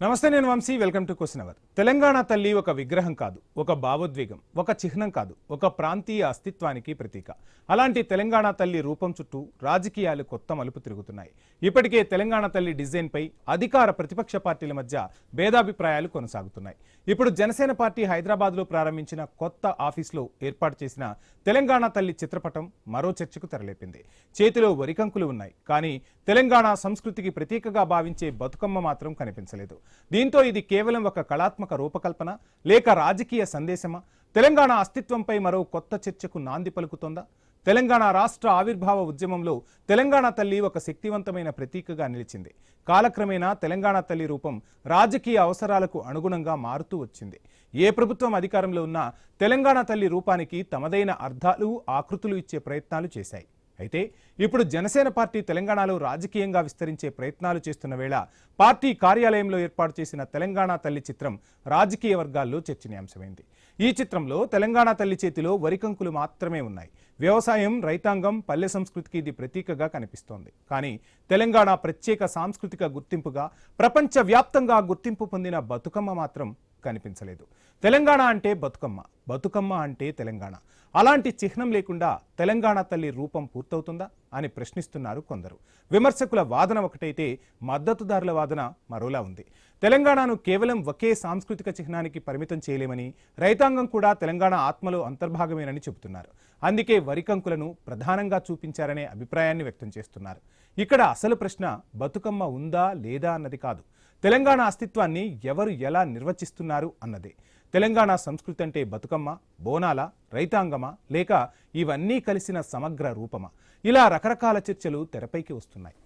నమస్తే, నేను Vamshi. Welcome to question hour. Telangana తల్లి ఒక విగ్రహం కాదు, ఒక భావోద్వేగం, ఒక చిహ్నం కాదు, ఒక ప్రాంతీయ అస్తిత్వానికి ప్రతీక. అలాంటి తెలంగాణ తల్లి రూపం చుట్టూ రాజకీయాలు కొత్త మలుపు తిరుగుతున్నాయి. ఇప్పటికే తెలంగాణ తల్లి డిజైన్పై అధికార ప్రతిపక్ష పార్టీల మధ్య భేదాభిప్రాయాలు కొనసాగుతున్నాయి. ఇప్పుడు జనసేన పార్టీ హైదరాబాద్లో ప్రారంభించిన కొత్త ఆఫీస్లో ఏర్పాటు చేసిన తెలంగాణ తల్లి చిత్రపటం మరో చర్చకు తెరలేపింది. చేతిలో వరికంకులు ఉన్నాయి, కానీ తెలంగాణ సంస్కృతికి ప్రతీకగా భావించే బతుకమ్మ మాత్రం కనిపించలేదు. దీంతో ఇది కేవలం ఒక కళాత్మక రూపకల్పన లేక రాజకీయ సందేశమా? తెలంగాణ అస్తిత్వంపై మరో కొత్త చర్చకు నాంది పలుకుతోందా? తెలంగాణ రాష్ట్ర ఆవిర్భావ ఉద్యమంలో తెలంగాణ తల్లి ఒక శక్తివంతమైన ప్రతీకగా నిలిచింది. కాలక్రమేణా తెలంగాణ తల్లి రూపం రాజకీయ అవసరాలకు అనుగుణంగా మారుతూ వచ్చింది. ఏ ప్రభుత్వం అధికారంలో ఉన్నా తెలంగాణ తల్లి రూపానికి తమదైన అర్థాలు, ఆకృతులు ఇచ్చే ప్రయత్నాలు చేశాయి. అయితే ఇప్పుడు జనసేన పార్టీ తెలంగాణలో రాజకీయంగా విస్తరించే ప్రయత్నాలు చేస్తున్న వేళ పార్టీ కార్యాలయంలో ఏర్పాటు చేసిన తెలంగాణ తల్లి చిత్రం రాజకీయ వర్గాల్లో చర్చనీయాంశమైంది. ఈ చిత్రంలో తెలంగాణ తల్లి చేతిలో వరికంకులు మాత్రమే ఉన్నాయి. వ్యవసాయం, రైతాంగం, పల్లె సంస్కృతికి ఇది ప్రతీకగా కనిపిస్తోంది. కానీ తెలంగాణ ప్రత్యేక సాంస్కృతిక గుర్తింపుగా ప్రపంచవ్యాప్తంగా గుర్తింపు పొందిన బతుకమ్మ మాత్రం కనిపించలేదు. తెలంగాణ అంటే బతుకమ్మ, బతుకమ్మ అంటే తెలంగాణ. అలాంటి చిహ్నం లేకుండా తెలంగాణ తల్లి రూపం పూర్తవుతుందా అని ప్రశ్నిస్తున్నారు కొందరు. విమర్శకుల వాదన ఒకటైతే మద్దతుదారుల వాదన మరోలా ఉంది. తెలంగాణను కేవలం ఒకే సాంస్కృతిక చిహ్నానికి పరిమితం చేయలేమని, రైతాంగం కూడా తెలంగాణ ఆత్మలో అంతర్భాగమేనని చెబుతున్నారు. అందుకే వరికంకులను ప్రధానంగా చూపించారనే అభిప్రాయాన్ని వ్యక్తం చేస్తున్నారు. ఇక్కడ అసలు ప్రశ్న బతుకమ్మ ఉందా లేదా అన్నది కాదు, తెలంగాణ అస్తిత్వాన్ని ఎవరు ఎలా నిర్వచిస్తున్నారు అన్నదే. తెలంగాణ సంస్కృతి అంటే బతుకమ్మ, బోనాల, రైతాంగమా, లేక ఇవన్నీ కలిసిన సమగ్ర రూపమా? ఇలా రకరకాల చర్చలు తెరపైకి వస్తున్నాయి.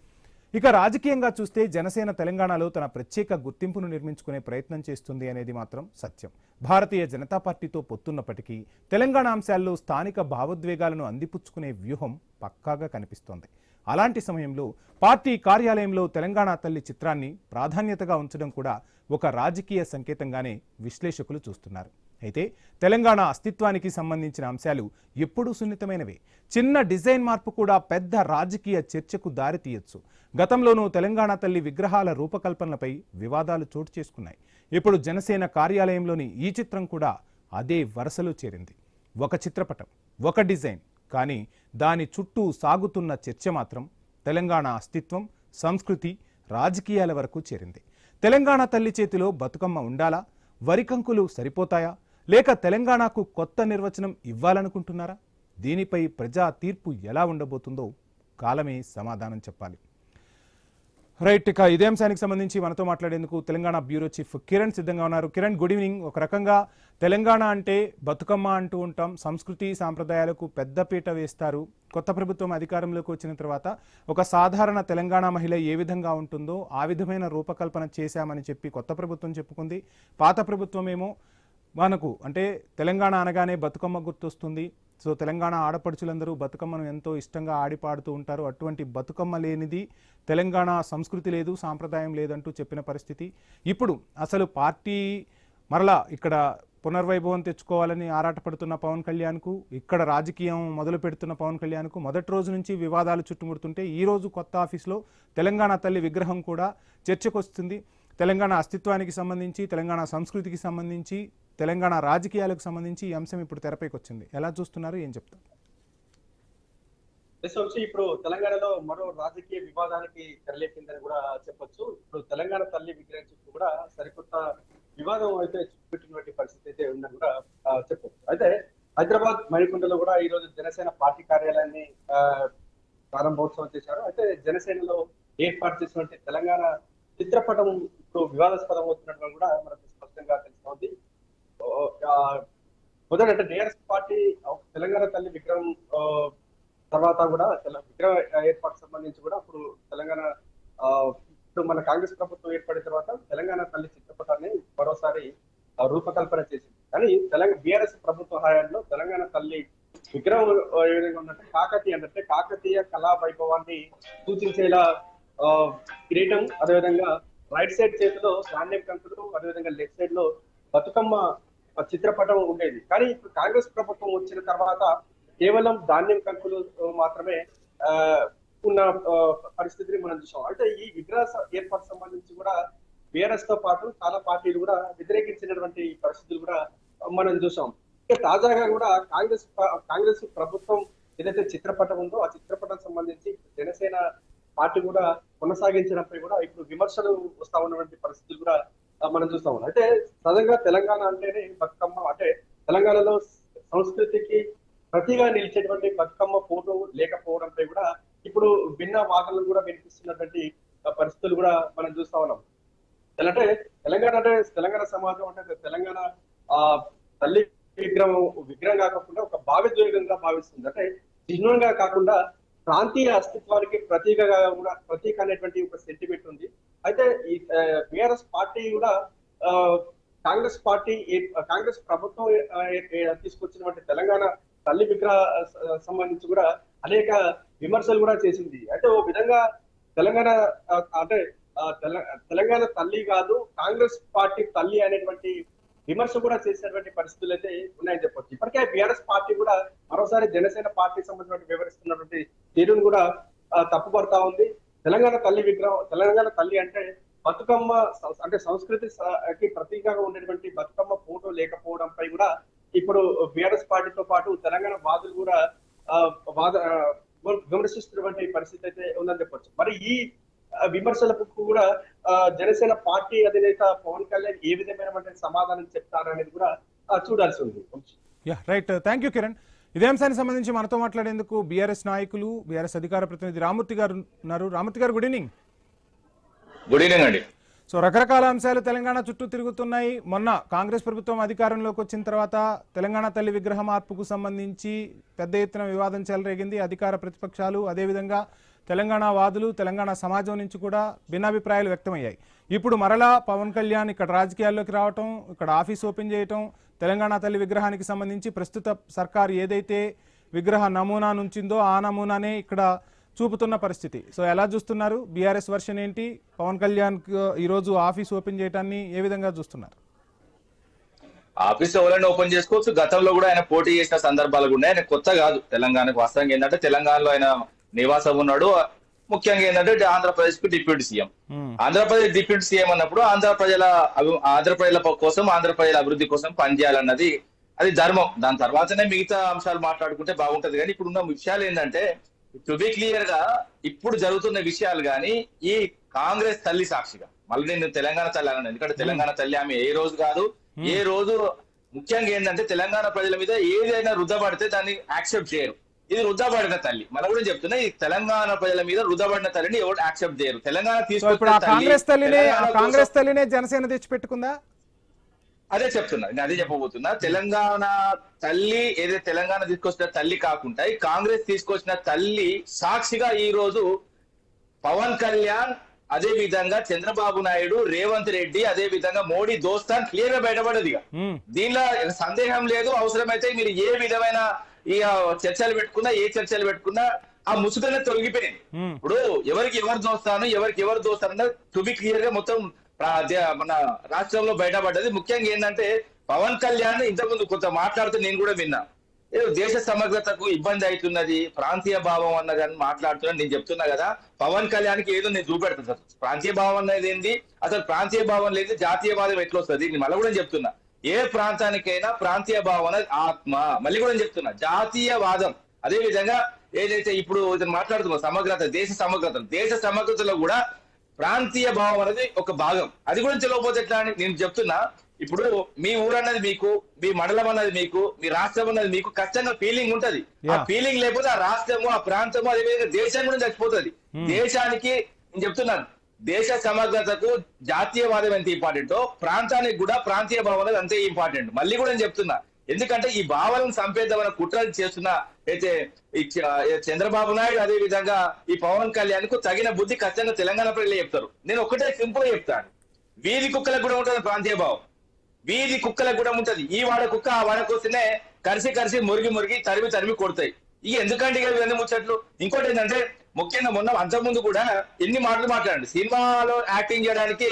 ఇక రాజకీయంగా చూస్తే జనసేన తెలంగాణలో తన ప్రత్యేక గుర్తింపును నిర్మించుకునే ప్రయత్నం చేస్తుంది అనేది మాత్రం సత్యం. భారతీయ జనతా పార్టీతో పొత్తున్నప్పటికీ తెలంగాణ అంశాల్లో స్థానిక భావోద్వేగాలను అందిపుచ్చుకునే వ్యూహం పక్కాగా కనిపిస్తోంది. అలాంటి సమయంలో పార్టీ కార్యాలయంలో తెలంగాణ తల్లి చిత్రాన్ని ప్రాధాన్యతగా ఉంచడం కూడా ఒక రాజకీయ సంకేతంగానే విశ్లేషకులు చూస్తున్నారు. అయితే తెలంగాణ అస్తిత్వానికి సంబంధించిన అంశాలు ఎప్పుడూ సున్నితమైనవే. చిన్న డిజైన్ మార్పు కూడా పెద్ద రాజకీయ చర్చకు దారితీయొచ్చు. గతంలోనూ తెలంగాణ తల్లి విగ్రహాల రూపకల్పనలపై వివాదాలు చోటు చేసుకున్నాయి. ఇప్పుడు జనసేన కార్యాలయంలోని ఈ చిత్రం కూడా అదే వరుసలో చేరింది. ఒక చిత్రపటం, ఒక డిజైన్, కానీ దాని చుట్టూ సాగుతున్న చర్చ మాత్రం తెలంగాణ అస్తిత్వం, సంస్కృతి, రాజకీయాల వరకు చేరింది. తెలంగాణ తల్లి చేతిలో బతుకమ్మ ఉండాలా? వరికంకులు సరిపోతాయా? లేక తెలంగాణకు కొత్త నిర్వచనం ఇవ్వాలనుకుంటున్నారా? దీనిపై ప్రజా తీర్పు ఎలా ఉండబోతుందో కాలమే సమాధానం చెప్పాలి. రైట్, ఇక ఇదే అంశానికి సంబంధించి మనతో మాట్లాడేందుకు తెలంగాణ బ్యూరో చీఫ్ కిరణ్ సిద్ధంగా ఉన్నారు. Kiran, good evening. ఒక రకంగా తెలంగాణ అంటే బతుకమ్మ అంటూ ఉంటాం, సంస్కృతి సాంప్రదాయాలకు పెద్దపీట వేస్తారు. కొత్త ప్రభుత్వం అధికారంలోకి వచ్చిన తర్వాత ఒక సాధారణ తెలంగాణ మహిళ ఏ విధంగా ఉంటుందో ఆ విధమైన రూపకల్పన చేశామని చెప్పి కొత్త ప్రభుత్వం చెప్పుకుంది. పాత ప్రభుత్వం ఏమో మనకు అంటే తెలంగాణ అనగానే బతుకమ్మ గుర్తొస్తుంది, సో తెలంగాణ ఆడపడుచులందరూ బతుకమ్మను ఎంతో ఇష్టంగా ఆడిపాడుతూ ఉంటారు, అటువంటి బతుకమ్మ లేనిది తెలంగాణ సంస్కృతి లేదు, సాంప్రదాయం లేదంటూ చెప్పిన పరిస్థితి. ఇప్పుడు అసలు పార్టీ మరలా ఇక్కడ పునర్వైభవం తెచ్చుకోవాలని ఆరాటపడుతున్న పవన్ కళ్యాణ్కు, ఇక్కడ రాజకీయం మొదలు పెడుతున్న పవన్ కళ్యాణ్కు మొదటి రోజు నుంచి వివాదాలు చుట్టుముడుతుంటే ఈ రోజు కొత్త ఆఫీస్లో తెలంగాణ తల్లి విగ్రహం కూడా చర్చకు వస్తుంది. తెలంగాణ అస్తిత్వానికి సంబంధించి, తెలంగాణ సంస్కృతికి సంబంధించి, తెలంగాణ రాజకీయాలకు సంబంధించి ఈ అంశం ఇప్పుడు తెరపైకి వచ్చింది. ఎలా చూస్తున్నారు, ఏం చెప్తారు? ఇప్పుడు తెలంగాణలో మరో రాజకీయ వివాదానికి తెరలేపిందని కూడా చెప్పొచ్చు. ఇప్పుడు తెలంగాణ తల్లి విగ్రహం చుట్టూ కూడా సరికొత్త వివాదం అయితే చుట్టుపెట్టినటువంటి పరిస్థితి అయితే ఉందని కూడా చెప్పొచ్చు. అయితే హైదరాబాద్ మణికొండలో కూడా ఈ రోజు జనసేన పార్టీ కార్యాలయాన్ని ప్రారంభోత్సవం చేశారు. అయితే జనసేనలో ఏర్పాటు చేసినటువంటి తెలంగాణ చిత్రపటం ఇప్పుడు వివాదాస్పదం అవుతున్నట్టు కూడా మనకు స్పష్టంగా తెలుస్తోంది. మొదట అంటే టీఆర్ఎస్ పార్టీ తెలంగాణ తల్లి విగ్రహం తర్వాత కూడా విగ్రహ ఏర్పాటు సంబంధించి కూడా ఇప్పుడు తెలంగాణ ఇప్పుడు మన కాంగ్రెస్ ప్రభుత్వం ఏర్పడిన తర్వాత తెలంగాణ తల్లి చిత్రపటాన్ని మరోసారి రూపకల్పన చేసింది. కానీ బీఆర్ఎస్ ప్రభుత్వ హయాంలో తెలంగాణ తల్లి విగ్రహం ఏ విధంగా ఉందంటే కాకతీయ కళా వైభవాన్ని సూచించేలా కిరీటం, అదేవిధంగా రైట్ సైడ్ చేతిలో ధాన్యం కంకులు, అదేవిధంగా లెఫ్ట్ సైడ్ లో బతుకమ్మ చిత్రపటం ఉండేది. కానీ ఇప్పుడు కాంగ్రెస్ ప్రభుత్వం వచ్చిన తర్వాత కేవలం ధాన్యం కంకులు మాత్రమే ఉన్న పరిస్థితిని మనం చూసాం. అంటే ఈ విగ్రహ ఏర్పాటు సంబంధించి కూడా బీఆర్ఎస్ తో పాటు చాలా పార్టీలు కూడా వ్యతిరేకించినటువంటి పరిస్థితులు కూడా మనం చూసాం. ఇక తాజాగా కూడా కాంగ్రెస్ ప్రభుత్వం ఏదైతే చిత్రపటం ఉందో ఆ చిత్రపటం సంబంధించి జనసేన పార్టీ కూడా కొనసాగించడంపై కూడా ఇప్పుడు విమర్శలు వస్తా ఉన్నటువంటి పరిస్థితులు కూడా మనం చూస్తా ఉన్నాం. అయితే సహజంగా తెలంగాణ అంటేనే బతుకమ్మ, అంటే తెలంగాణలో సంస్కృతికి ప్రతిగా నిలిచేటువంటి బతుకమ్మ ఫోటో లేకపోవడంపై కూడా ఇప్పుడు భిన్న వాదనలు కూడా వినిపిస్తున్నటువంటి పరిస్థితులు కూడా మనం చూస్తా ఉన్నాం. అంటే తెలంగాణ సమాజం అంటే తెలంగాణ తల్లి విగ్రహం కాకుండా ఒక భావోద్వేగంగా భావిస్తుంది. అంటే చిహ్నంగా కాకుండా ప్రాంతీయ అస్తిత్వానికి ప్రతీక అనేటువంటి ఒక సెంటిమెంట్ ఉంది. అయితే ఈ బీఆర్ఎస్ పార్టీ కూడా కాంగ్రెస్ ప్రభుత్వం తీసుకొచ్చినటువంటి తెలంగాణ తల్లి విగ్రహ సంబంధించి కూడా అనేక విమర్శలు కూడా చేసింది. అయితే ఓ విధంగా తెలంగాణ అంటే తెలంగాణ తల్లి కాదు, కాంగ్రెస్ పార్టీ తల్లి అనేటువంటి విమర్శ కూడా చేసినటువంటి పరిస్థితులు అయితే ఉన్నాయని చెప్పొచ్చు. ఇప్పటికే బీఆర్ఎస్ పార్టీ కూడా మరోసారి జనసేన పార్టీ సంబంధించిన వివరిస్తున్నటువంటి తీరును కూడా తప్పుపడతా ఉంది. తెలంగాణ తల్లి అంటే బతుకమ్మ అంటే సంస్కృతికి ప్రతీకగా ఉండేటువంటి బతుకమ్మ ఫోటో లేకపోవడంపై కూడా ఇప్పుడు బీఆర్ఎస్ పార్టీతో పాటు తెలంగాణ వాదులు కూడా విమర్శిస్తున్నటువంటి పరిస్థితి అయితే ఉందని చెప్పొచ్చు. మరి ఈ విమర్శలకు కూడా జనసేన పార్టీ అధినేత పవన్ కళ్యాణ్ ఏ విధమైన సమాధానం చెప్తారనేది కూడా చూడాల్సి ఉంది. Right, thank you Kiran. ఇదే అంశానికి సంబంధించి మనతో మాట్లాడేందుకు బీఆర్ఎస్ నాయకులు, బీఆర్ఎస్ అధికార ప్రతినిధి రామూర్తి గారు ఉన్నారు. రామూర్తి గారు, గుడ్ ఈవినింగ్. గుడ్ ఈవినింగ్ అండి. సో రకరకాల అంశాలు తెలంగాణ చుట్టూ తిరుగుతున్నాయి. మొన్న కాంగ్రెస్ ప్రభుత్వం అధికారంలోకి వచ్చిన తర్వాత తెలంగాణ తల్లి విగ్రహ మార్పుకు సంబంధించి పెద్ద ఎత్తున వివాదం చెలరేగింది. అధికార ప్రతిపక్షాలు, అదేవిధంగా తెలంగాణ వాదులు, తెలంగాణ సమాజం నుంచి కూడా భిన్నాభిప్రాయాలు వ్యక్తమయ్యాయి. ఇప్పుడు మరలా పవన్ కళ్యాణ్ ఇక్కడ రాజకీయాల్లోకి రావటం, ఇక్కడ ఆఫీస్ ఓపెన్ చేయటం, తెలంగాణ తల్లి విగ్రహానికి సంబంధించి ప్రస్తుత సర్కారు ఏదైతే విగ్రహ నమూనా నుంచిందో ఆ నమూనానే ఇక్కడ చూపుతున్న పరిస్థితి. సో ఎలా చూస్తున్నారు? బీఆర్ఎస్ వర్షన్ ఏంటి? పవన్ కళ్యాణ్ ఈరోజు ఆఫీస్ ఓపెన్ చేయడాన్ని ఏ విధంగా చూస్తున్నారు? ఆఫీస్ ఎవరైనా ఓపెన్ చేసుకోవచ్చు. గతంలో కూడా ఆయన పోటీ చేసిన సందర్భాలు కూడా ఆయన కొత్త కాదు తెలంగాణకు. వాస్తవంగా ఏంటంటే తెలంగాణలో ఆయన నివాసం ఉన్నాడు. ముఖ్యంగా ఏంటంటే ఆంధ్రప్రదేశ్ కు deputy CM. Andhra Pradesh deputy CM అన్నప్పుడు ఆంధ్ర ప్రజల కోసం, ఆంధ్ర ప్రజల అభివృద్ధి కోసం పనిచేయాలన్నది అది ధర్మం. దాని తర్వాతనే మిగతా అంశాలు మాట్లాడుకుంటే బాగుంటది. కానీ ఇప్పుడు ఉన్న విషయాలు ఏంటంటే, టు బి క్లియర్ గా ఇప్పుడు జరుగుతున్న విషయాలు కానీ ఈ కాంగ్రెస్ తల్లి సాక్షిగా, మళ్ళీ నేను తెలంగాణ తల్లి అన్నాను ఎందుకంటే తెలంగాణ తల్లి ఆమె ఏ రోజు కాదు. ఏ రోజు ముఖ్యంగా ఏంటంటే తెలంగాణ ప్రజల మీద ఏదైనా రుద్దబడితే దాన్ని యాక్సెప్ట్ చేయరు. ఇది రుద్దబడిన తల్లి. మనం కూడా చెప్తున్నా, ఈ తెలంగాణ ప్రజల మీద రుద్దబడిన తల్లిని ఎవరు యాక్సెప్ట్ చేయరు. తెలంగాణ కాంగ్రెస్ తల్లినే జనసేన తెచ్చిపెట్టుకుందా? అదే చెప్తున్నా, నేను అదే చెప్పబోతున్నా. తెలంగాణ తల్లి ఏదైతే తెలంగాణ తీసుకొచ్చిన తల్లి కాకుండా ఈ కాంగ్రెస్ తీసుకొచ్చిన తల్లి సాక్షిగా ఈ రోజు పవన్ కళ్యాణ్, అదే విధంగా చంద్రబాబు నాయుడు, రేవంత్ రెడ్డి, అదే విధంగా మోడీ దోస్తాన్ క్లియర్ గా బయటపడదు. దీనిలో సందేహం లేదు. అవసరమైతే మీరు ఏ విధమైన ఈ చర్చలు పెట్టుకున్నా ఆ ముసుగునే తొలగిపోయింది. ఇప్పుడు ఎవరికి ఎవరు దోస్తాను టు బి క్లియర్ గా మొత్తం మన రాష్ట్రంలో బయటపడ్డది. ముఖ్యంగా ఏంటంటే పవన్ కళ్యాణ్ ఇంతకుముందు కొంత మాట్లాడుతూ నేను కూడా విన్నా, ఏదో దేశ సమగ్రతకు ఇబ్బంది అవుతున్నది, ప్రాంతీయ భావం అన్నదని మాట్లాడుతున్నా. నేను చెప్తున్నా కదా, పవన్ కళ్యాణ్కి ఏదో నేను చూపెడతాను సార్. ప్రాంతీయ భావం అనేది ఏంది? అసలు ప్రాంతీయ భావం లేదు, జాతీయవాదం ఎట్లా వస్తుంది? నేను మళ్ళీ కూడా చెప్తున్నా, ఏ ప్రాంతానికైనా ప్రాంతీయ భావం అనేది ఆత్మ. మళ్ళీ కూడా చెప్తున్నా, జాతీయవాదం. అదే విధంగా ఏదైతే ఇప్పుడు ఇతను మాట్లాడుతున్నా సమగ్రత, దేశ సమగ్రతలో కూడా ప్రాంతీయ భావం అనేది ఒక భాగం. అది కూడా తెలియకపోతే ఎట్లా అని నేను చెప్తున్నా. ఇప్పుడు మీ ఊరు అన్నది మీకు, మీ మండలం అన్నది మీకు, మీ రాష్ట్రం అన్నది మీకు ఖచ్చితంగా ఫీలింగ్ ఉంటది. ఆ ఫీలింగ్ లేకపోతే ఆ రాష్ట్రము, ఆ ప్రాంతము, అదేవిధంగా దేశం కూడా చచ్చిపోతుంది. దేశానికి నేను చెప్తున్నాను, దేశ సమగ్రతకు జాతీయవాదం ఎంత ఇంపార్టెంటో ప్రాంతానికి కూడా ప్రాంతీయ భావం అనేది అంతే ఇంపార్టెంట్. మళ్ళీ కూడా నేను చెప్తున్నా, ఎందుకంటే ఈ భావాలను సంపేద్దామన్న కుట్రలు చేస్తున్న అయితే చంద్రబాబు నాయుడు, అదే విధంగా ఈ పవన్ కళ్యాణ్ కు తగిన బుద్ధి ఖచ్చితంగా తెలంగాణ ప్రజలే చెప్తారు. నేను ఒకటే సింపుల్ గా చెప్తాను, వీధి కుక్కలకు కూడా ఉంటుంది ప్రాంతీయ భావం. వీధి కుక్కలకు కూడా ఉంటది. ఈ వాడ కుక్క ఆ వాడకు వస్తేనే కలిసి మురిగి తరిమి కొడతాయి. ఇక ఎందుకంటే ఇక ఇవన్నీ ముచ్చట్లు. ఇంకోటి ఏంటంటే, ముఖ్యంగా మొన్న అంతకుముందు కూడా ఎన్ని మాటలు మాట్లాడండి, సినిమాలో యాక్టింగ్ చేయడానికి,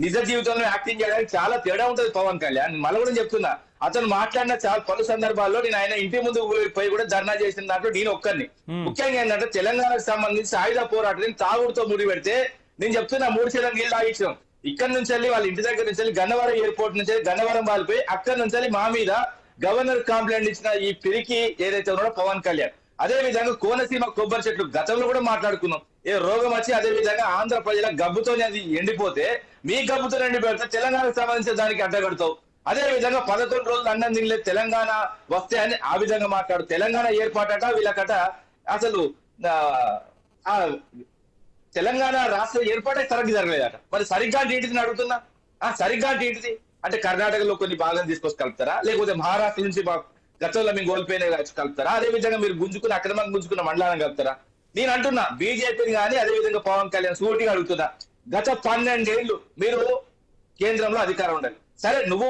నిజ జీవితంలో యాక్టింగ్ చేయడానికి చాలా తేడా ఉంటది పవన్ కళ్యాణ్. మళ్ళీ కూడా చెప్తున్నా, అతను మాట్లాడిన చాలా పలు సందర్భాల్లో నేను ఆయన ఇంటి ముందు పోయి కూడా ధర్నా చేసిన దాంట్లో నేను ఒక్కరిని. ముఖ్యంగా ఏంటంటే తెలంగాణకు సంబంధించి ఆయుధ పోరాటం తాగుడుతో ముడి పెడితే నేను చెప్తున్నా 3 సెల నీళ్ళు తాగించాం. ఇక్కడ నుంచి వెళ్ళి వాళ్ళ ఇంటి దగ్గర నుంచి వెళ్ళి గన్నవరం ఎయిర్పోర్ట్ నుంచి గన్నవరం వాలిపోయి అక్కడ నుంచి వెళ్ళి మా మీద గవర్నర్ కంప్లైంట్ ఇచ్చిన ఈ పిరికి ఏదైతే ఉన్నాడో పవన్ కళ్యాణ్. అదే విధంగా కోనసీమ కొబ్బరి చెట్లు గతంలో కూడా మాట్లాడుకున్నాం. ఏ రోగం వచ్చి అదే విధంగా ఆంధ్ర ప్రజల గబ్బుతో అది ఎండిపోతే మీ గబ్బుతో ఎండిపోతే తెలంగాణకు సంబంధించిన దానికి అడ్డగడతావు. అదే విధంగా 11 రోజులు అన్నం తినలేదు తెలంగాణ వస్తే అని ఆ విధంగా మాట్లాడు. తెలంగాణ ఏర్పాటట వీళ్ళకట అసలు తెలంగాణ రాష్ట్ర ఏర్పాటే సరిగ్గా జరగలేదట. మరి సరిగ్గా ఏంటిది అడుగుతున్నా. సరిగ్గా ఏంటిది అంటే కర్ణాటకలో కొన్ని భాగాలు తీసుకొచ్చి కలుపుతారా, లేకపోతే మహారాష్ట్ర నుంచి గతంలో మేము కోల్పోయిన కలుపుతారా, అదే విధంగా మీరు గుంజుకున్న అక్రమంగా గుంజుకున్న మండలాన్ని కలుపుతారా? నేను అంటున్నా బీజేపీని కానీ అదే విధంగా పవన్ కళ్యాణ్ సూటిగా అడుగుతున్నా. గత 12 ఏళ్లు మీరు కేంద్రంలో అధికారం ఉండాలి. సరే నువ్వు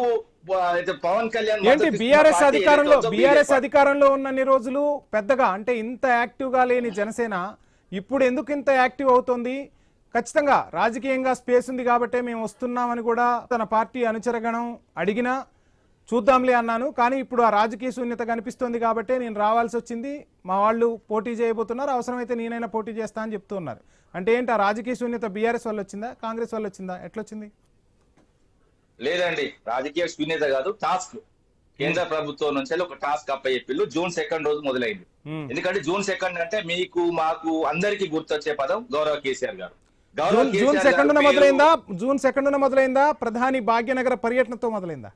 పవన్ కళ్యాణ్ ఏంటి బీఆర్ఎస్ అధికారంలో ఉన్నన్ని రోజులు పెద్దగా అంటే ఇంత యాక్టివ్ గా లేని జనసేన ఇప్పుడు ఎందుకు ఇంత యాక్టివ్ అవుతోంది? ఖచ్చితంగా రాజకీయంగా స్పేస్ ఉంది కాబట్టే మేము వస్తున్నామని కూడా తన పార్టీ అనుచరగణం అడిగినా చూద్దాంలే అన్నాను. కానీ ఇప్పుడు ఆ రాజకీయ శూన్యత కనిపిస్తోంది కాబట్టే నేను రావాల్సి వచ్చింది. మా వాళ్ళు పోటీ చేయబోతున్నారు, అవసరమైతే నేనైనా పోటీ చేస్తా అని చెప్తూ ఉన్నారు. అంటే ఏంటి ఆ రాజకీయ శూన్యత బీఆర్ఎస్ వల్ల వచ్చిందా, కాంగ్రెస్ వల్ల వచ్చిందా, ఎట్లొచ్చింది? లేదండి, రాజకీయ శూన్యత కాదు, టాస్క్. కేంద్ర ప్రభుత్వం నుంచి ఒక టాస్క్ అప్పచెప్పిల్లు. June 2 రోజు మొదలైంది. ఎందుకంటే June 2 అంటే మీకు మాకు అందరికీ గుర్తొచ్చే పదం గౌరవ కేసీఆర్ గారు. జూన్ 2 మొదలైందా ప్రధాని భాగ్యనగర పర్యటనతో మొదలైందా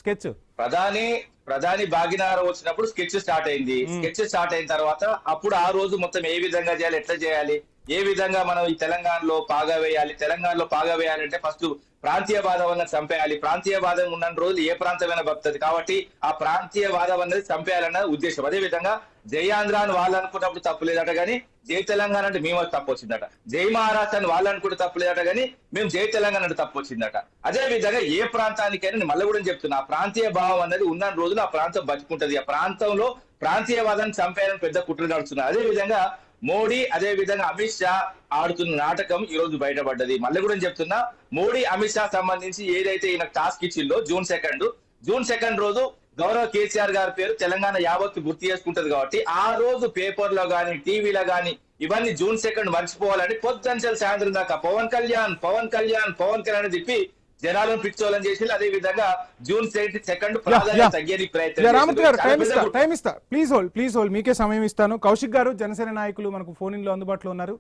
స్కెచ్? ప్రధాని భాగ్యనగరం వచ్చినప్పుడు స్కెచ్ స్టార్ట్ అయింది. స్కెచ్ స్టార్ట్ అయిన తర్వాత అప్పుడు ఆ రోజు మొత్తం ఏ విధంగా చేయాలి, ఎట్లా చేయాలి, ఏ విధంగా మనం ఈ తెలంగాణలో పాగా వేయాలి. తెలంగాణలో పాగా వేయాలంటే ఫస్ట్ ప్రాంతీయవాదం అన్నది చంపేయాలి. ప్రాంతీయవాదం ఉన్న రోజులు ఏ ప్రాంతమైనా బతుకుతుంది కాబట్టి ఆ ప్రాంతీయవాదం అనేది చంపేయాలన్న ఉద్దేశం. అదే విధంగా జై ఆంధ్ర అని వాళ్ళు అనుకున్నప్పుడు తప్పు లేదట, కానీ జై తెలంగాణ అంటే మేము తప్పు వచ్చిందట. జై మహారాష్ట్ర అని వాళ్ళు అనుకుంటే తప్పు లేదట, కానీ మేము జై తెలంగాణ అంటే తప్పు వచ్చిందట. అదే విధంగా ఏ ప్రాంతానికైనా నేను మళ్ళీ కూడా చెప్తున్నా, ఆ ప్రాంతీయ భావం అనేది ఉన్న రోజులు ఆ ప్రాంతం బతుకుంటది. ఆ ప్రాంతంలో ప్రాంతీయవాదాన్ని చంపేయాలని పెద్ద కుట్రలు నడుస్తున్నారు. అదే విధంగా మోడీ అదే విధంగా అమిత్ షా ఆడుతున్న నాటకం ఈ రోజు బయటపడ్డది. మళ్ళీ కూడా చెప్తున్నా, మోడీ అమిత్ షా సంబంధించి ఏదైతే ఈయన టాస్క్ ఇచ్చిందో June 2 రోజు గౌరవ కేసీఆర్ గారి పేరు తెలంగాణ యావత్తు గుర్తు చేసుకుంటది కాబట్టి ఆ రోజు పేపర్ లో గానీ టీవీలో గానీ ఇవన్నీ June 2 మర్చిపోవాలని పొద్దుంచెల సాయంత్రం దాకా పవన్ కళ్యాణ్ చెప్పి జనాలను పిచ్చోలని చేసి అదే విధంగా June 2 ప్రాధాన్యత తగ్గేది ప్రయత్నం. టైం ఇస్తా, ప్లీజ్ హోల్డ్, మీకే సమయం ఇస్తాను. కౌశిక్ గారు జనసేన నాయకులు మనకు ఫోన్ ఇన్ లో అందుబాటులో ఉన్నారు.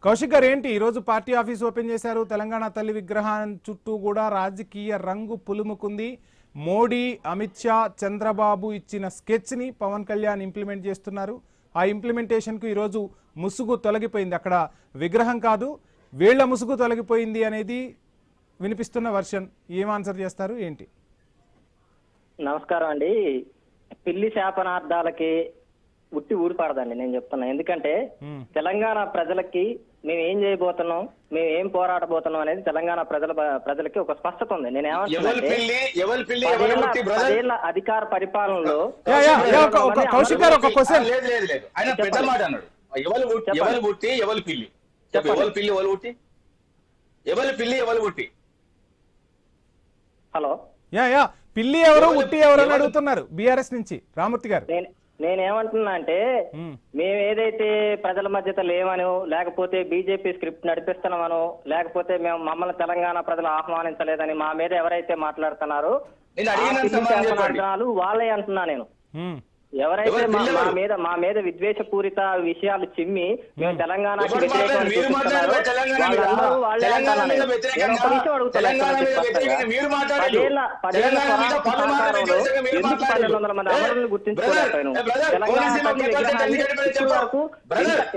కౌశిక్ గారు ఏంటి ఈ రోజు పార్టీ ఆఫీస్ ఓపెన్ చేశారు, తెలంగాణ తల్లి విగ్రహం చుట్టూ కూడా రాజకీయ రంగు పులుముకుంది. మోడీ, అమిత్ షా, చంద్రబాబు ఇచ్చిన స్కెచ్ ని పవన్ కళ్యాణ్ ఇంప్లిమెంట్ చేస్తున్నారు. ఆ ఇంప్లిమెంటేషన్ కు ఈరోజు ముసుగు తొలగిపోయింది. అక్కడ విగ్రహం కాదు వీళ్ల ముసుగు తొలగిపోయింది అనేది వినిపిస్తున్న వర్షన్. ఏం ఆన్సర్ చేస్తారు ఏంటి? నమస్కారం అండి. పిల్లి శాపనార్థాలకి ఉట్టి ఊడిపడదండి నేను చెప్తున్నా. ఎందుకంటే తెలంగాణ ప్రజలకి మేము ఏం చేయబోతున్నాం, మేము ఏం పోరాడబోతున్నాం అనేది తెలంగాణ ప్రజలకి ఒక స్పష్టత ఉంది. నేను ఏమంటున్నా, అధికార పరిపాలనలో కౌశిక్ గారు ఒక క్వశ్చన్. హలో, పిల్లి ఎవరు ఉట్టి ఎవరు అని అడుగుతున్నారు బీఆర్ఎస్ నుంచి రామూర్తి గారు. నేనేమంటున్నా అంటే మేము ఏదైతే ప్రజల మధ్యత లేవనో, లేకపోతే బీజేపీ స్క్రిప్ట్ నడిపిస్తున్నామనో, లేకపోతే మేము మమ్మల్ని తెలంగాణ ప్రజలు ఆహ్వానించలేదని మా మీద ఎవరైతే మాట్లాడుతున్నారో వాళ్ళే అంటున్నా నేను. ఎవరైతే మా మీద విద్వేషపూరిత విషయాలు చిమ్మి మేము తెలంగాణకి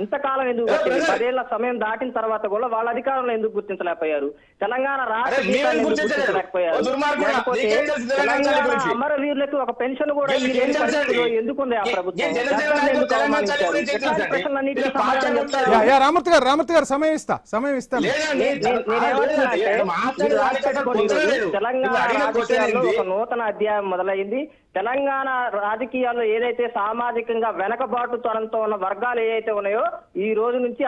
ఇంతకాలం ఎందుకు వచ్చింది? 10 ఏళ్ల సమయం దాటిన తర్వాత కూడా వాళ్ళ అధికారంలో ఎందుకు గుర్తించలేకపోయారు? తెలంగాణ రాష్ట్ర గుర్తించలేకపోయారు. తెలంగాణ అమరవీరులకు ఒక పెన్షన్ కూడా ఎందుకుంది ఆ ప్రభుత్వం? రామూర్తి గారు సమయం ఇస్తా. తెలంగాణ రాజకీయాల్లో ఒక నూతన అధ్యాయం మొదలైంది. తెలంగాణ రాజకీయాల్లో ఏదైతే సామాజికంగా వెనకబాటుతనంతో ఉన్న వర్గాలు ఏదైతే ఉన్నాయో ఈ రోజు నుంచి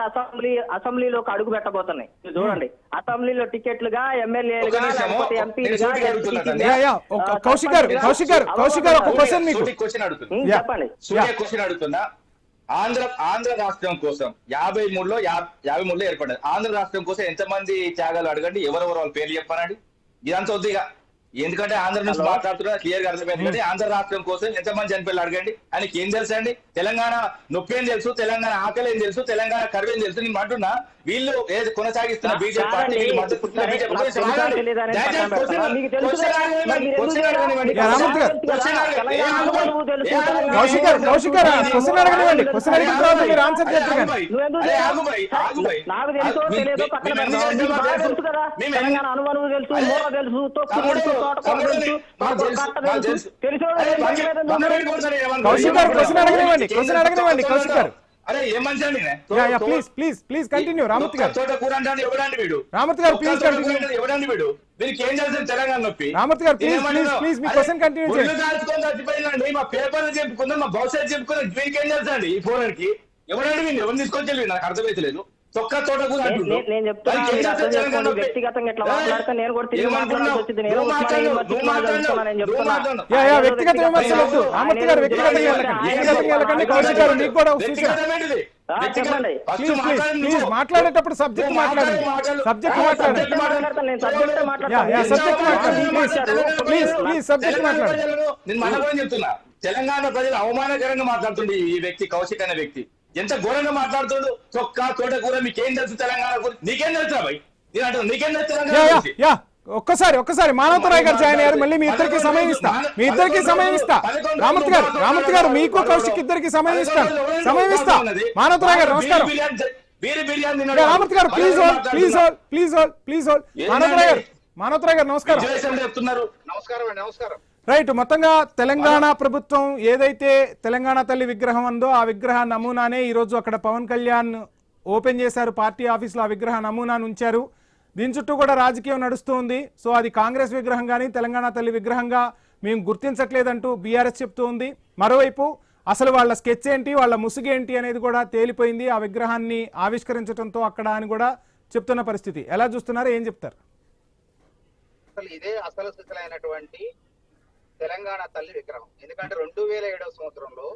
అసెంబ్లీలోకి అడుగు పెట్టబోతున్నాయి. చూడండి, అసెంబ్లీలో టికెట్లుగా, ఎమ్మెల్యేలుగా, లేకపోతే ఎంపీలుగా. కౌశిక్ గారు ఒక క్వశ్చన్ మీకు చెప్పండి. క్వశ్చన్ అడుగుతున్నా, ఆంధ్ర రాష్ట్రం కోసం 53లో ఏర్పడ్డది. ఆంధ్ర రాష్ట్రం కోసం ఎంతమంది త్యాగాలు అడగండి, ఎవరెవరు వాళ్ళ పేర్లు చెప్పానండి. ఇదంతా వద్దిగా, ఎందుకంటే ఆంధ్ర నుంచి మాట్లాడుతున్నా క్లియర్ గా అర్థమైంది. కానీ ఆంధ్ర రాష్ట్రం కోసం ఎంతమంది చనిపోయారు అడగండి. ఆయనకి ఏం తెలుసు అండి? తెలంగాణ నొప్పి ఏం తెలుసు, తెలంగాణ ఆకలి ఏం తెలుసు, తెలంగాణ కరువు ఏం తెలుసు. నేను అంటున్నా, వీళ్ళు ఏది కొనసాగిస్తున్న బీజేపీ పార్టీ అరే ఏం మంచి అండి. ప్లీజ్ కంటిన్యూ రామూర్తి గారు. తోట కూర అంటే ఎవడండి వీడు? రామూర్తి గారు ప్లీజ్ కంటిన్యూ. ఎవడండి వీడు? వీరికి ఏం చేస్తుంది తెలంగాణ నొప్పి? రామూర్తి గారు ప్లీజ్ మీ క్వశ్చన్ కంటిన్యూ చేయండి. దాచుకొని చచ్చిపోయిందండి, మా పేపర్లు చెప్పుకుందాం, మా భవిష్యత్తు చెప్పుకుందాం. వీరికి ఏం తెలుసండి ఈ ఫోన్కి? ఎవరండి వీళ్ళు? ఎవరు తీసుకొచ్చి నాకు అర్థమైతలేదు. తొక్క తోట కూర నేను చెప్తున్నా, వ్యక్తిగతంగా ఎట్లా మాట్లాడితే నేను కూడా తిరిగి మాట్లాడాల్సి వచ్చింది. నేను వ్యక్తిగత విమర్శలు రామూర్తి గారు, వ్యక్తిగతంగా వెళ్ళకండి. కౌశిక్ గారు మీకు కూడా సూచన, ప్లీజ్ మాట్లాడేటప్పుడు సబ్జెక్ట్ మాట్లాడండి. నేను మనలో చెప్తున్నా, తెలంగాణ ప్రజలు అవమానకరంగా మాట్లాడుతుంది ఈ వ్యక్తి, కౌశిక్ అనే వ్యక్తి. ఎంత ఘోరంగా మాట్లాడుతుండు. చొక్కా తోటకూర మీకేం తెలుసు తెలంగాణ గురించి? నీకేం తెలుసా భయ్? నేను అంటున్నా, నీకేం తెలుసు తెలంగాణ? ఒక్కసారి మానవతరాయ్ గారు జాయిన్ అయ్యారు. మళ్ళీ మీ ఇద్దరికి సమయం ఇస్తా. రామూర్తి గారు మీకు కౌశిక్ ఇద్దరికి సమయం ఇస్తా. మానవతరాయ్ గారు నమస్కారం. రామూర్తి గారు ప్లీజ్ హోల్డ్. మానవతరాయ్ గారు నమస్కారం. నమస్కారం. రైట్, మొత్తంగా తెలంగాణ ప్రభుత్వం ఏదైతే తెలంగాణ తల్లి విగ్రహం ఉందో ఆ విగ్రహ నమూనానే ఈరోజు అక్కడ పవన్ కళ్యాణ్ ఓపెన్ చేశారు. పార్టీ ఆఫీసులో ఆ విగ్రహ నమూనాను ఉంచారు. దీని చుట్టూ కూడా రాజకీయం నడుస్తూ ఉంది. సో అది కాంగ్రెస్ విగ్రహం కానీ తెలంగాణ తల్లి విగ్రహంగా మేము గుర్తించట్లేదంటూ బీఆర్ఎస్ చెప్తూ ఉంది. మరోవైపు అసలు వాళ్ళ స్కెచ్ ఏంటి, వాళ్ళ ముసుగేంటి అనేది కూడా తేలిపోయింది ఆ విగ్రహాన్ని ఆవిష్కరించడంతో అక్కడ అని కూడా చెప్తున్న పరిస్థితి. ఎలా చూస్తున్నారు, ఏం చెప్తారు? అసలు ఇదే అసలు సిసలైనటువంటి తెలంగాణ తల్లి విగ్రహం. ఎందుకంటే 2007 సంవత్సరంలో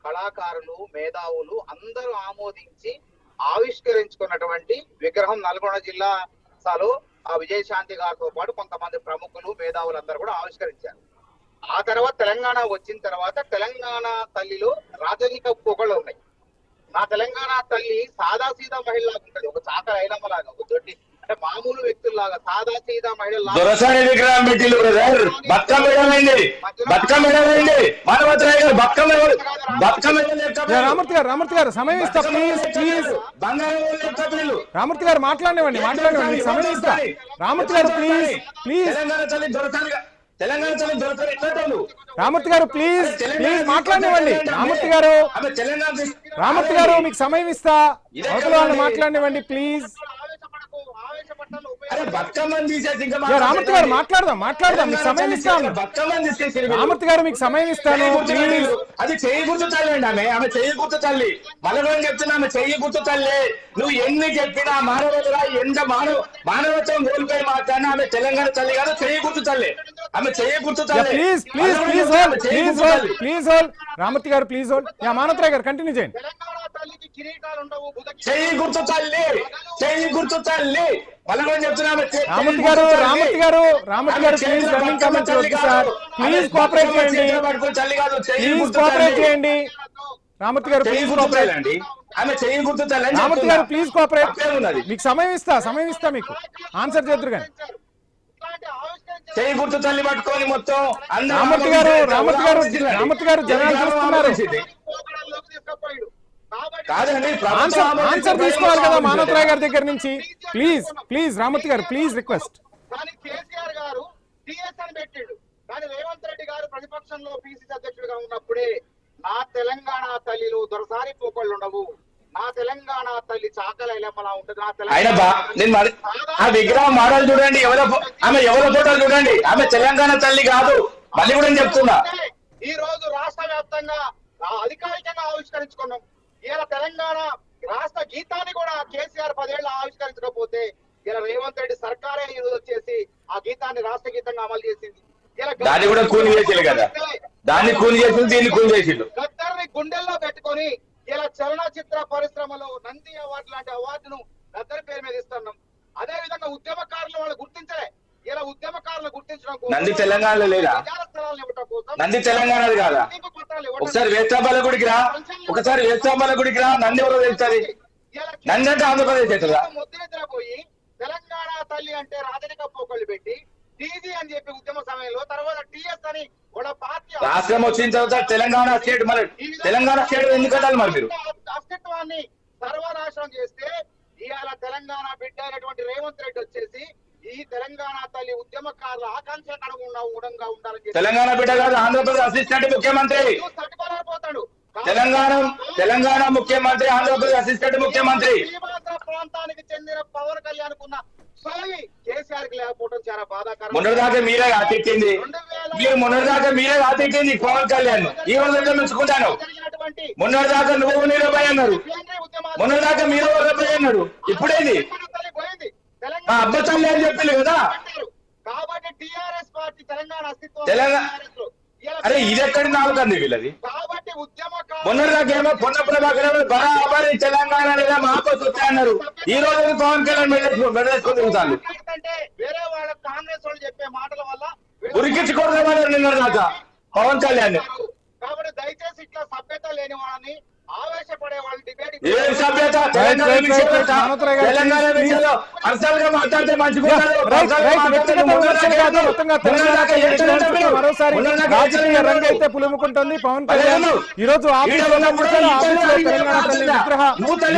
కళాకారులు, మేధావులు అందరూ ఆమోదించి ఆవిష్కరించుకున్నటువంటి విగ్రహం నల్గొండ జిల్లాలో ఆ విజయశాంతి గారితో పాటు కొంతమంది ప్రముఖులు, మేధావులు అందరూ కూడా ఆవిష్కరించారు. ఆ తర్వాత తెలంగాణ వచ్చిన తర్వాత తెలంగాణ తల్లిలో రాజకీయ పొగళ్ళు ఉన్నాయి. నా తెలంగాణ తల్లి సాదాసీదా మహిళలాగా ఉంటుంది, ఒక చాకర ఐలమ్మ లాగా, ఒక దొడ్డి అంటే మామూలు వ్యక్తుల్లాగా సాదాసీదా మహిళలాగా. రామూర్తి గారు సమయం ఇస్తా ప్లీజ్. రామూర్తి గారు మాట్లాడనివ్వండి, సమయం ఇస్తా. రామూర్తి గారు ప్లీజ్. రామూర్తి గారు ప్లీజ్ మాట్లాడనివ్వండి. రామూర్తి గారు మీకు సమయం ఇస్తా, అవతల వాళ్ళు మాట్లాడనివ్వండి ప్లీజ్. రామూర్తి గారు మాట్లాడదాం, మీకు సమయం ఇస్తాను. రామూర్తి గారు మీకు సమయం ఇస్తాను ప్లీజ్. అది చెయ్యి గుర్తు తల్లి అండి, ఆమె చెయ్యి గుర్తు తల్లి. మళ్ళీ చెప్తున్నా, ఆమె చెయ్యి గుర్తు తల్లి. నువ్వు ఎన్ని చెప్పినా మానవతరా, ఎంత మానవత్వం కోల్పోయి మాట్లాడినా ఆమె తెలంగాణ తల్లి కాదు, చెయ్యి గుర్తు తల్లి. ఆమె చెయ్యి గుర్తు తల్లి. ప్లీజ్ రామూర్తి గారు ప్లీజ్ హోల్డ్. మానవతరాయ్ గారు కంటిన్యూ చేయండి. చెయ్యి గుర్తు తల్లి. రామూర్తి గారు ప్లీజ్ రన్నింగ్ కామెంట్స్ వద్దు సార్. ప్లీజ్ కోఆపరేట్ చేయండి. రామూర్తి గారు ప్లీజ్ కోఆపరేట్. రామూర్తి గారు ప్లీజ్ కోఆపరేట్. మీకు సమయం ఇస్తా మీకు ఆన్సర్ చేద్దరు కానీ. చెయ్యి గుర్తు తల్లి పట్టుకొని మొత్తం రామూర్తి గారు జనాలు చూస్తున్నారు. ఆన్సర్ తీసుకోవాలి కదా మానవతరాయ్ గారి దగ్గర నుంచి. ప్లీజ్ రామూర్తి గారు ప్లీజ్ రిక్వెస్ట్. కేసీఆర్ గారు టీఎస్ అని పెట్టాడు, కానీ రేవంత్ రెడ్డి గారు ప్రతిపక్షంలో పిసిసి అధ్యక్షుడిగా ఉన్నప్పుడే నా తెలంగాణ తల్లిలో దొరసారి పోకళ్ళు ఉండవు, నా తెలంగాణ తల్లి చాకల ఎలమలా ఉంటుంది. ఆ విగ్రహం మోడల్ చూడండి, ఆమె ఎవరో ఫోటోలు చూడండి. ఆమె తెలంగాణ తల్లి కాదు, మళ్ళీ కూడా చెప్తున్నా. ఈ రోజు రాష్ట్ర వ్యాప్తంగా అధికారికంగా ఆవిష్కరించుకున్నాం. ఇలా తెలంగాణ రాష్ట్ర గీతాన్ని కూడా కేసీఆర్ 10 ఏళ్ళు ఆవిష్కరించకపోతే ఇలా రేవంత్ రెడ్డి సర్కారే ఈ రోజు వచ్చేసి ఆ గీతాన్ని రాష్ట్ర గీతంగా అమలు చేసింది. దాన్ని కూడా కూని చేసింది కదా, దాన్ని కూని చేసింది, దీన్ని కూని చేసిండు. గద్దర్ని గుండెల్లో పెట్టుకొని ఇలా చలనచిత్ర పరిశ్రమలో నంది అవార్డు లాంటి అవార్డును గద్దర్ పేరు మీద ఇస్తున్నాం. అదే విధంగా ఉద్యమకారులు వాళ్ళు గుర్తించలే. ఇలా ఉద్యమకారులు గుర్తించడం కోసం నంది తెలంగాణలో లేదా? నంది తెలంగాణది కాదా? ఒకసారి వేస్తాంబాల గుడికి రా, ఒకసారి వేస్తాంబాల గుడికి రా, నంది ఎవరో తెలుస్తుంది. నంది అంటే ఆంధ్రప్రదేశ్ అవుతుందా? ముద్ర పోయి తెలంగాణ తల్లి అంటే రాజరిక పోకళ్ళు పెట్టి టీజీ అని చెప్పి ఉద్యమ సమయంలో, తర్వాత టీఎస్ అని ఒక పార్టీ రాష్ట్రం వచ్చిన తర్వాత తెలంగాణ స్టేట్, మరి తెలంగాణ స్టేట్ ఎందుకంటారు మరి మీరు? అస్తిత్వాన్ని సర్వనాశనం చేస్తే ఇవాళ తెలంగాణ బిడ్డ అయినటువంటి రేవంత్ రెడ్డి వచ్చేసి ఈ తెలంగాణ తల్లి ఉద్యమకారుల ఆకాంక్షకు అనుగుణంగా ఉండాలని తెలంగాణ బిడ్డ కాదు, ఆంధ్రప్రదేశ్ అసిస్టెంట్ ముఖ్యమంత్రి. తట్టుకోలేకపోతాడు. తెలంగాణ ముఖ్యమంత్రి, ఆంధ్రప్రదేశ్ అసిస్టెంట్ ముఖ్యమంత్రి. ప్రాంతానికి చెందిన పవన్ కళ్యాణ్ కున్న సోయి కేసీఆర్ కి లేకపోవడం చాలా బాధాకరం. మొన్నటిదాకా మీరే ఆతిట్టింది, మీరు మొన్నటిదాకా మీరే ఆతిట్టింది పవన్ కళ్యాణ్. ఈ రోజు మెచ్చుకుంటాను. మొన్నటిదాకా నువ్వు నీరభై అన్నారు, మొన్నటిదాకా మీరు నీరభై అన్నాడు. ఇప్పుడేది మా అబ్బ తల్లి అని చెప్పింది కదా. కాబట్టి టీఆర్ఎస్ పార్టీ తెలంగాణ అస్తిత్వం అరే ఇది ఎక్కడి నాలుగంది వీళ్ళది. కాబట్టి మొన్నటిదాకేమో పొన్న ప్రభాకర్ బరాబరి తెలంగాణ లేదా మాకోసం వచ్చాయన్నారు. ఈ రోజు పవన్ కళ్యాణ్ మెడేసుకొని తిరుగుతాను. వేరే వాళ్ళ కాంగ్రెస్ వాళ్ళు చెప్పే మాటల వల్ల ఉరికించుకోవడం నిన్న దాకా పవన్ కళ్యాణ్. కాబట్టి దయచేసి ఇట్లా సభ్యత లేని వాళ్ళని, ఆవేశపడే వాళ్ళు డిబేట్ ఏం సభ్యత? తెలంగాణ విషయంలో అర్థంగా మాట్లాడితే మంచిగా మరోసారి రాజకీయ రంగం అయితే పులుముకుంటుంది. పవన్ కళ్యాణ్ ఈ రోజు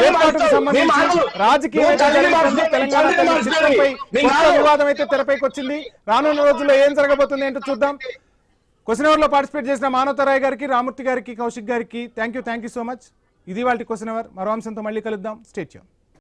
ఏర్పాటుకు సంబంధించి రాజకీయ తెలంగాణ చిత్రంపై వివాదం అయితే తెరపైకి వచ్చింది. రానున్న రోజుల్లో ఏం జరగబోతుంది ఏంటో చూద్దాం. క్వశ్చన్ అవర్ లో పార్టిసిపేట్ చేసిన మానవతరాయ్ గారికి, రామూర్తి గారికి, కౌశిక్ గారికి థ్యాంక్ యూ సో మచ్. ఇది వాళ్ళ క్వశ్చన్ అవర్. మరో అంశంతో మళ్ళీ కలుద్దాం. Stay tune.